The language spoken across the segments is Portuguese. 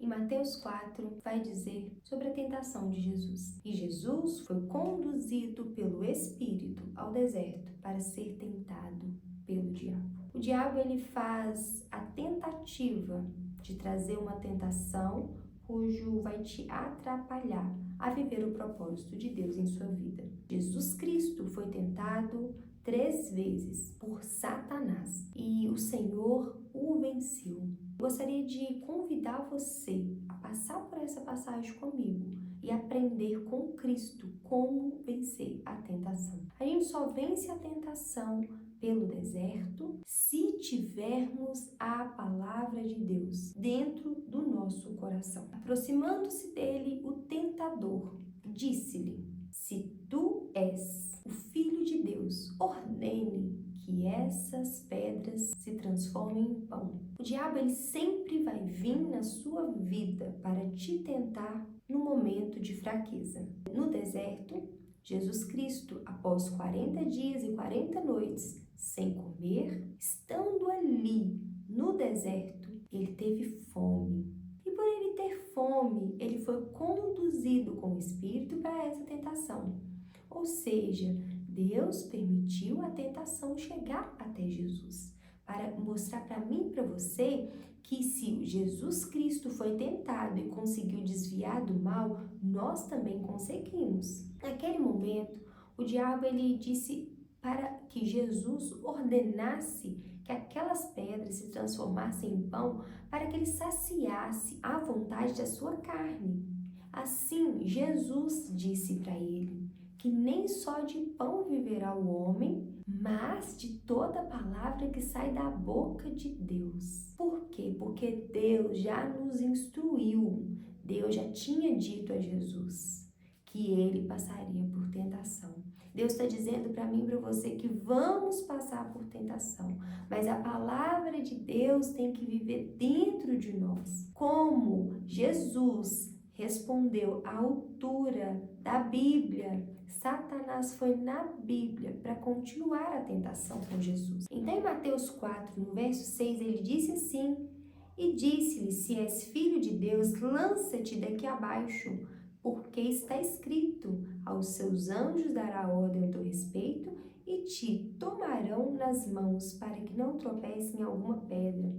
Em Mateus 4, vai dizer sobre a tentação de Jesus. E Jesus foi conduzido pelo Espírito ao deserto para ser tentado pelo diabo. O diabo ele faz a tentativa de trazer uma tentação cujo vai te atrapalhar a viver o propósito de Deus em sua vida. Jesus Cristo foi tentado 3 vezes por Satanás e o Senhor o venceu. Gostaria de convidar você a passar por essa passagem comigo e aprender com Cristo como vencer a tentação. A gente só vence a tentação pelo deserto se tivermos a palavra de Deus dentro do nosso coração. Aproximando-se dele, o tentador disse-lhe: se tu és o Filho de Deus, ordene que essas pedras se transformem em pão. O diabo ele sempre vai vir na sua vida para te tentar no momento de fraqueza. No deserto, Jesus Cristo, após 40 dias e 40 noites sem comer, estando ali no deserto, ele teve fome. E por ele ter fome, ele foi conduzido com o Espírito para essa tentação. Ou seja, Deus permitiu a tentação chegar até Jesus, para mostrar para mim e para você que se Jesus Cristo foi tentado e conseguiu desviar do mal, nós também conseguimos. Naquele momento, o diabo ele disse para que Jesus ordenasse que aquelas pedras se transformassem em pão para que ele saciasse a vontade da sua carne. Assim, Jesus disse para ele que nem só de pão viverá o homem, mas de toda palavra que sai da boca de Deus. Por quê? Porque Deus já nos instruiu, Deus já tinha dito a Jesus que ele passaria por tentação. Deus está dizendo para mim e para você que vamos passar por tentação, mas a palavra de Deus tem que viver dentro de nós. Como Jesus respondeu à altura da Bíblia, Satanás foi na Bíblia para continuar a tentação com Jesus. Então, em Mateus 4, no verso 6, ele disse assim: e disse-lhe, se és filho de Deus, lança-te daqui abaixo, porque está escrito, aos seus anjos dará ordem ao teu respeito e te tomarão nas mãos para que não tropece em alguma pedra.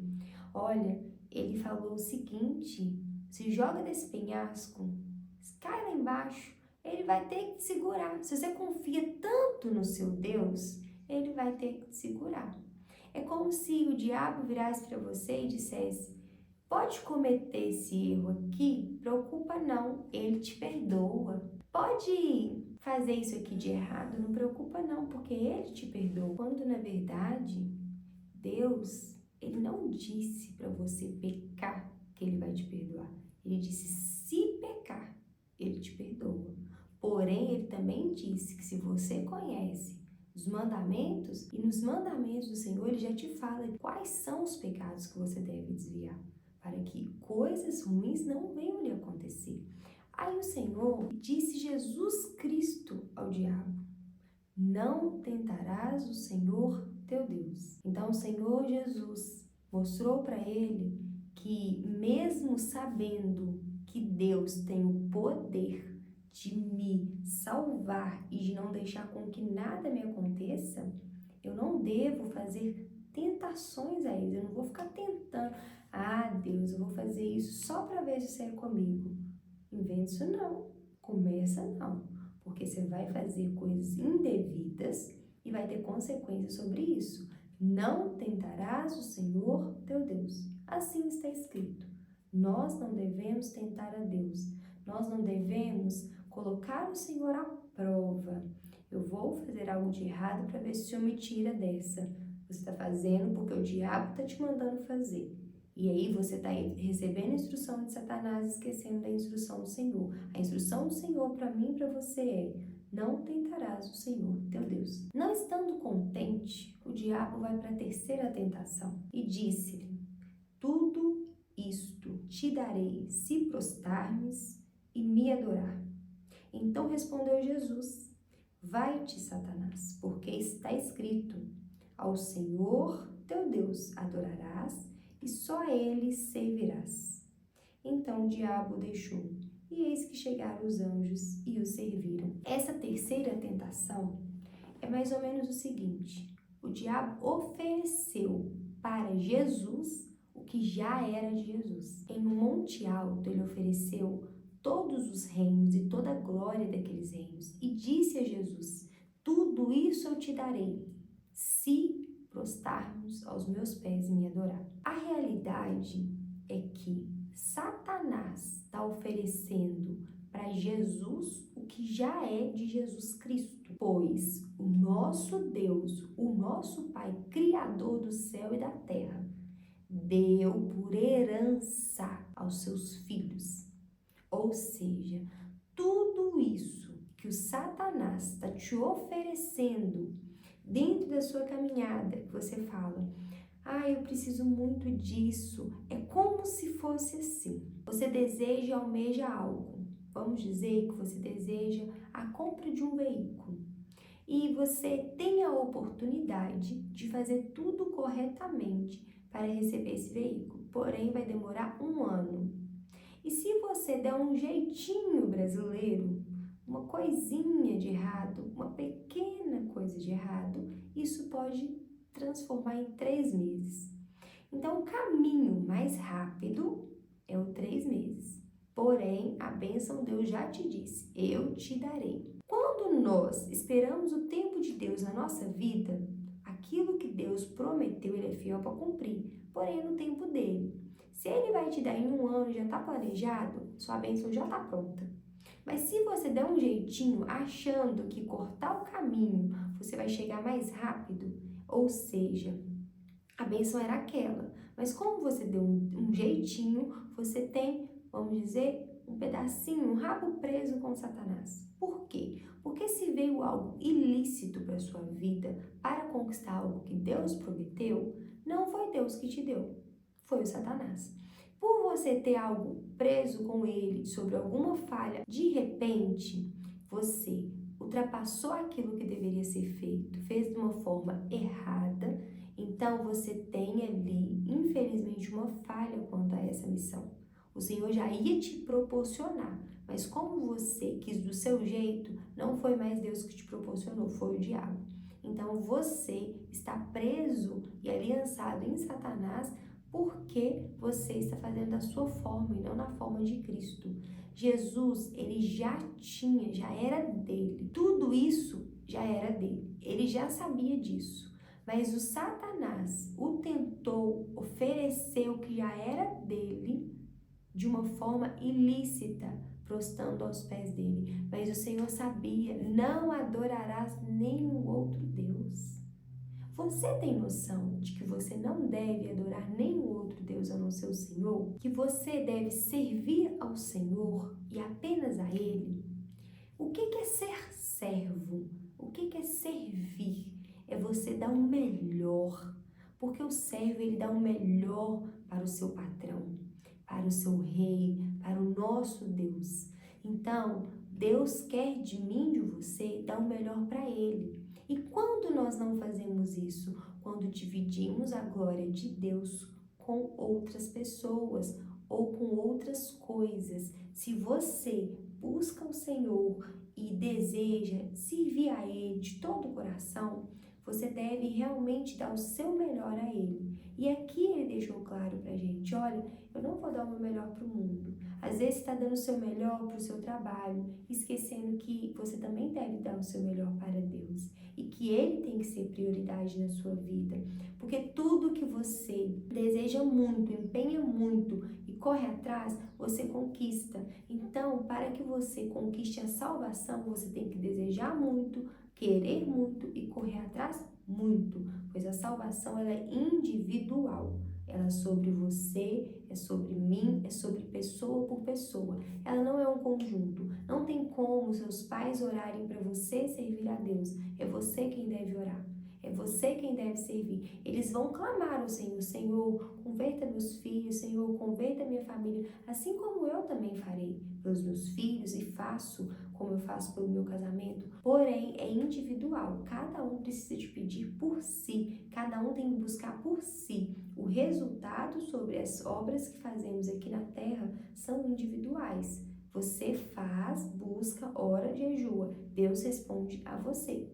Olha, ele falou o seguinte: se joga desse penhasco, cai lá embaixo, ele vai ter que te segurar. Se você confia tanto no seu Deus, ele vai ter que te segurar. É como se o diabo virasse para você e dissesse: pode cometer esse erro aqui, preocupa não, ele te perdoa. Pode fazer isso aqui de errado, não preocupa não, porque ele te perdoa. Quando na verdade, Deus, ele não disse para você pecar que ele vai te perdoar. Ele disse: se pecar, ele te perdoa. Porém, ele também disse que se você conhece os mandamentos, e nos mandamentos do Senhor, ele já te fala quais são os pecados que você deve desviar, para que coisas ruins não venham lhe acontecer. Aí o Senhor disse Jesus Cristo ao diabo: não tentarás o Senhor teu Deus. Então o Senhor Jesus mostrou para ele que mesmo sabendo que Deus tem o poder de me salvar e de não deixar com que nada me aconteça, eu não devo fazer tentações a ele. Eu não vou ficar tentando: ah, Deus, eu vou fazer isso só para ver se você é comigo. Inventa isso não, começa não, porque você vai fazer coisas indevidas e vai ter consequências sobre isso. Não tentarás o Senhor teu Deus. Assim está escrito. Nós não devemos tentar a Deus. Nós não devemos colocar o Senhor à prova. Eu vou fazer algo de errado para ver se o Senhor me tira dessa. Você está fazendo porque o diabo está te mandando fazer. E aí você está recebendo a instrução de Satanás e esquecendo da instrução do Senhor. A instrução do Senhor para mim e para você é: não tentarás o Senhor teu Deus. Não estando contente, o diabo vai para a terceira tentação e disse-lhe: tudo isto te darei se prostrares e me adorar. Então respondeu Jesus: vai-te, Satanás, porque está escrito: ao Senhor teu Deus adorarás e só a ele servirás. Então o diabo o deixou. E eis que chegaram os anjos e o serviram. Essa terceira tentação é mais ou menos o seguinte: o diabo ofereceu para Jesus o que já era de Jesus. Em um monte alto, ele ofereceu todos os reinos e toda a glória daqueles reinos e disse a Jesus: tudo isso eu te darei, se prostarmos aos meus pés e me adorar. A realidade é que Satanás está oferecendo para Jesus o que já é de Jesus Cristo, pois o nosso Deus, o nosso Pai, Criador do céu e da terra, deu por herança aos seus filhos. Ou seja, tudo isso que o Satanás está te oferecendo dentro da sua caminhada, que você fala: eu preciso muito disso. É como se fosse assim. Você deseja e almeja algo. Vamos dizer que você deseja a compra de um veículo. E você tem a oportunidade de fazer tudo corretamente para receber esse veículo. Porém, vai demorar 1 ano. E se você der um jeitinho brasileiro, uma coisinha de errado, uma pequena coisa de errado, isso pode transformar em 3 meses. Então, o caminho mais rápido é o 3 meses. Porém, a bênção Deus já te disse: eu te darei. Quando nós esperamos o tempo de Deus na nossa vida, aquilo que Deus prometeu, Ele é fiel para cumprir, porém no tempo dele. Se Ele vai te dar em 1 ano, já está planejado, sua bênção já está pronta. Mas se você der um jeitinho, achando que cortar o caminho você vai chegar mais rápido, ou seja, a bênção era aquela, mas como você deu um jeitinho, você tem, vamos dizer, um pedacinho, um rabo preso com Satanás. Por quê? Porque se veio algo ilícito para sua vida para conquistar algo que Deus prometeu, não foi Deus que te deu, foi o Satanás. Por você ter algo preso com ele sobre alguma falha, de repente, você ultrapassou aquilo que deveria ser feito, fez de uma forma errada, então você tem ali, infelizmente, uma falha quanto a essa missão. O Senhor já ia te proporcionar, mas como você quis do seu jeito, não foi mais Deus que te proporcionou, foi o diabo. Então você está preso e aliançado em Satanás porque você está fazendo da sua forma e não na forma de Cristo. Jesus, ele já era dele. Tudo isso já era dele. Ele já sabia disso. Mas o Satanás o tentou oferecer o que já era dele de uma forma ilícita, prostrando aos pés dele. Mas o Senhor sabia: não adorarás nenhum outro Deus. Você tem noção de que você não deve adorar nenhum outro Deus a não ser o Senhor? Que você deve servir ao Senhor e apenas a Ele? O que é ser servo? O que é servir? É você dar o melhor, porque o servo, ele dá o melhor para o seu patrão, para o seu rei, para o nosso Deus. Então, Deus quer de mim, de você, dar o melhor para Ele. E quando nós não fazemos isso? Quando dividimos a glória de Deus com outras pessoas ou com outras coisas. Se você busca o Senhor e deseja servir a Ele de todo o coração, você deve realmente dar o seu melhor a Ele. E aqui Ele deixou claro pra gente: olha, eu não vou dar o meu melhor para o mundo. Às vezes está dando o seu melhor para o seu trabalho, esquecendo que você também deve dar o seu melhor para Deus. E que Ele tem que ser prioridade na sua vida. Porque tudo que você deseja muito, empenha muito e corre atrás, você conquista. Então, para que você conquiste a salvação, você tem que desejar muito, querer muito e correr atrás muito, pois a salvação ela é individual. Ela é sobre você, é sobre mim, é sobre pessoa por pessoa. Ela não é um conjunto. Não tem como seus pais orarem para você servir a Deus. É você quem deve orar. É você quem deve servir. Eles vão clamar ao Senhor: Senhor, converta meus filhos, Senhor, converta minha família, assim como eu também farei pelos meus filhos e faço como eu faço pelo meu casamento. Porém, é individual. Cada um precisa de pedir por si. Cada um tem que buscar por si. O resultado sobre as obras que fazemos aqui na terra são individuais. Você faz, busca, ora, jejua. Deus responde a você.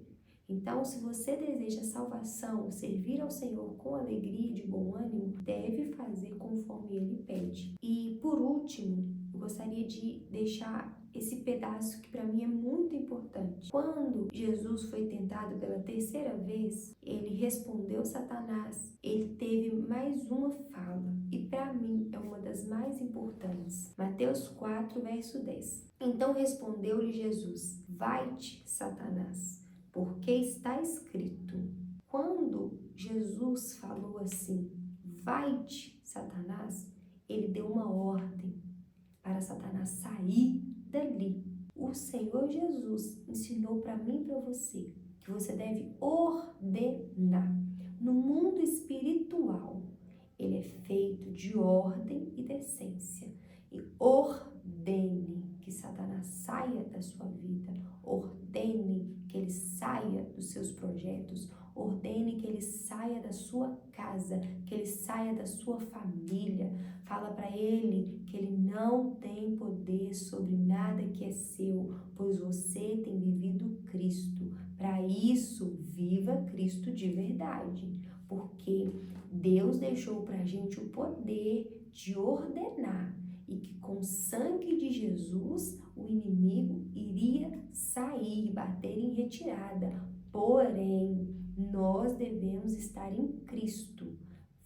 Então, se você deseja salvação, servir ao Senhor com alegria e de bom ânimo, deve fazer conforme Ele pede. E, por último, eu gostaria de deixar esse pedaço que para mim é muito importante. Quando Jesus foi tentado pela terceira vez, ele respondeu Satanás. Ele teve mais uma fala e para mim é uma das mais importantes. Mateus 4, verso 10. Então respondeu-lhe Jesus: Vai-te, Satanás, porque está escrito. Quando Jesus falou assim, vai-te, Satanás, ele deu uma ordem para Satanás sair dali. O Senhor Jesus ensinou para mim e para você que você deve ordenar. No mundo espiritual, ele é feito de ordem e decência. E ordene que Satanás saia da sua vida, ordene que ele saia dos seus projetos, ordene que ele saia da sua casa, que ele saia da sua família. Fala para ele que ele não tem poder sobre nada que é seu, pois você tem vivido Cristo. Para isso, viva Cristo de verdade, porque Deus deixou para a gente o poder de ordenar e que com o sangue de Jesus o inimigo iria sair, bater em retirada. Porém, nós devemos estar em Cristo,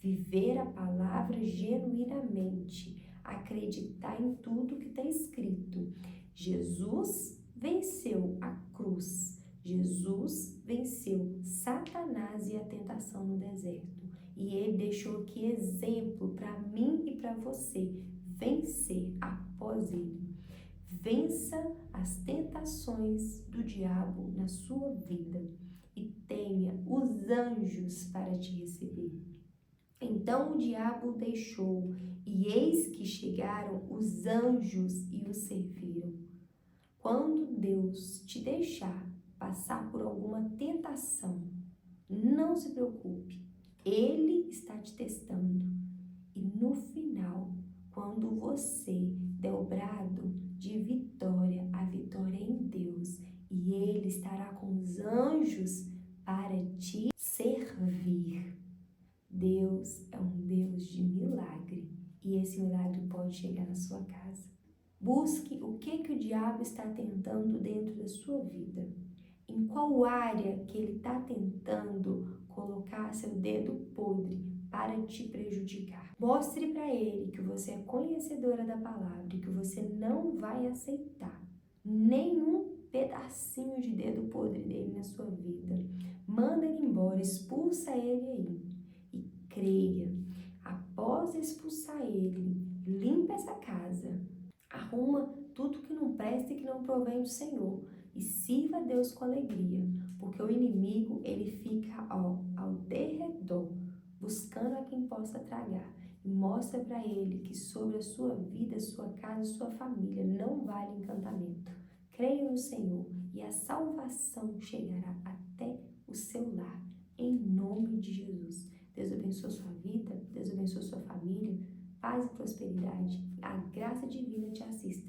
viver a palavra genuinamente, acreditar em tudo que está escrito. Jesus venceu a cruz, Jesus venceu Satanás e a tentação no deserto. E ele deixou aqui exemplo para mim e para você vencer após ele. Vença as tentações do diabo na sua vida e tenha os anjos para te receber. Então o diabo o deixou, e eis que chegaram os anjos e o serviram. Quando Deus te deixar passar por alguma tentação, não se preocupe, Ele está te testando. E no final, quando você der o brado de vitória, a vitória é em Deus, e Ele estará com os anjos para te servir. Deus é um Deus de milagre e esse milagre pode chegar na sua casa. Busque o que o diabo está tentando dentro da sua vida. Em qual área que ele está tentando colocar seu dedo podre para te prejudicar. Mostre para ele que você é conhecedora da palavra e que você não vai aceitar nenhum pedacinho de dedo podre dele na sua vida. Manda ele embora, expulsa ele aí. E creia, após expulsar ele, limpa essa casa, arruma tudo que não presta e que não provém do Senhor e sirva a Deus com alegria, porque o inimigo ele fica ao derredor, buscando a quem possa tragar. E mostra para ele que sobre a sua vida, sua casa, sua família não vale encantamento. Creia no Senhor e a salvação chegará até o seu lar, em nome de Jesus. Deus abençoe sua vida, Deus abençoe sua família, paz e prosperidade. A graça divina te assista.